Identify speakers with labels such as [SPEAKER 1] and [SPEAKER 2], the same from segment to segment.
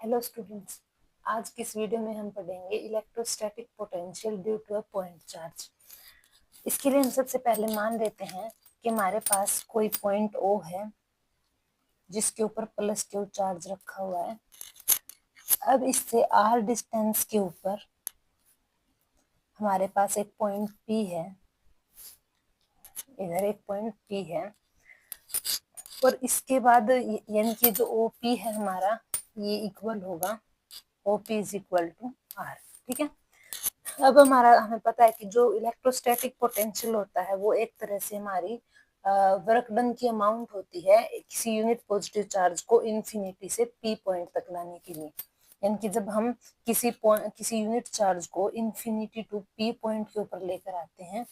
[SPEAKER 1] Hello students, आज की इस वीडियो में हम पढ़ेंगे electrostatic potential due to a point charge. इसके लिए हम सबसे पहले मान लेते हैं कि हमारे पास कोई पॉइंट O है जिसके ऊपर प्लस Q चार्ज रखा हुआ है। अब इससे R डिस्टेंस के ऊपर हमारे पास एक पॉइंट P है, इधर एक पॉइंट P है और इसके बाद यानी कि जो OP है हमारा, ये इक्वल होगा OP is equal to R। ठीक है। अब हमें पता है कि जो इलेक्ट्रोस्टैटिक पोटेंशियल होता है वो एक तरह से हमारी वर्क डन की अमाउंट होती है किसी यूनिट पॉजिटिव चार्ज को इन्फिनिटी से P पॉइंट तक लाने के लिए। यानी कि जब हम किसी यूनिट चार्ज को इन्फिनिटी टू P पॉइंट के ऊपर लेकर आते हैं,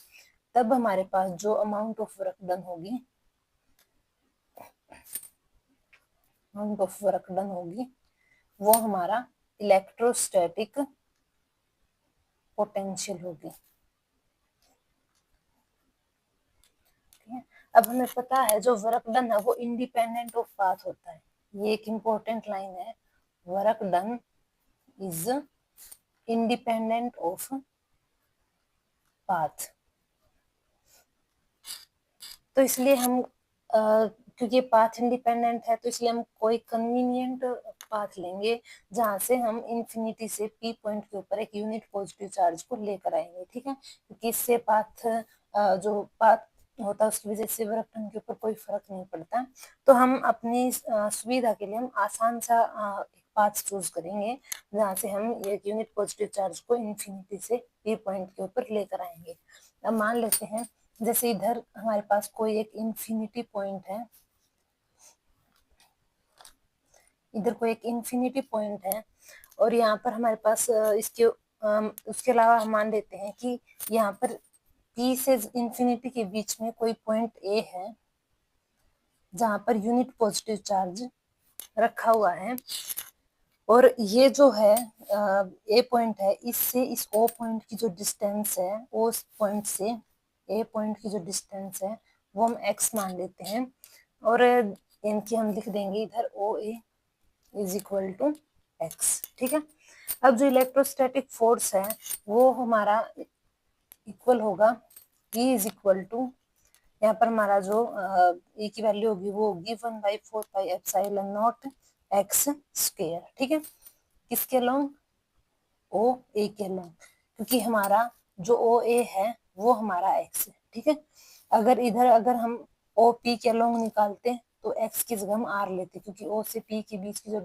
[SPEAKER 1] तब हमारे पास जो अमाउंट ऑफ वर्क डन होगी वो हमारा इलेक्ट्रोस्टैटिक पोटेंशियल होगी। ठीक है। अब हमें पता है जो वर्क डन है वो इंडिपेंडेंट ऑफ पाथ होता है। ये एक इम्पोर्टेंट लाइन है, work done is independent of path. तो इसलिए हम क्योंकि पाथ इंडिपेंडेंट है तो इसलिए हम कोई कन्वीनियंट पाथ लेंगे जहां से हम इंफिनिटी से P पॉइंट के ऊपर एक यूनिट पॉजिटिव चार्ज को लेकर आएंगे। ठीक है। क्योंकि इससे जो पाथ होता है उसकी वजह से वर्क डन के ऊपर कोई फर्क नहीं पड़ता। तो हम अपनी सुविधा के लिए हम आसान सा एक पाथ चूज करेंगे जहाँ से हम एक यूनिट पॉजिटिव चार्ज को इंफिनिटी से P पॉइंट के ऊपर लेकर आएंगे। अब मान लेते हैं जैसे इधर हमारे पास कोई एक इंफिनिटी पॉइंट है, इधर कोई एक इंफिनिटी पॉइंट है और यहाँ पर हमारे पास उसके अलावा हम मान लेते हैं कि यहाँ पर P से इंफिनिटी के बीच में कोई पॉइंट A है जहाँ पर यूनिट पॉजिटिव चार्ज रखा हुआ है और ये जो है A पॉइंट है, इससे इस O पॉइंट की जो डिस्टेंस है, उस पॉइंट से A पॉइंट की जो डिस्टेंस है वो हम x मान लेते हैं और इनकी हम लिख देंगे इधर OA is equal to x। ठीक है। अब जो इलेक्ट्रोस्टैटिक फोर्स है वो हमारा इक्वल होगा E इज इक्वल टू, यहाँ पर हमारा जो E की वैल्यू होगी वो होगी 1/4πε0 x स्क्वायर। ठीक है। किसके अलोंग? ओ ए के अलोंग, क्योंकि हमारा जो ओ ए है वो हमारा x है। ठीक है। अगर हम ओ पी के अलोंग निकालते तो x की जगह हम r लेते, क्योंकि o से p के बीच की जो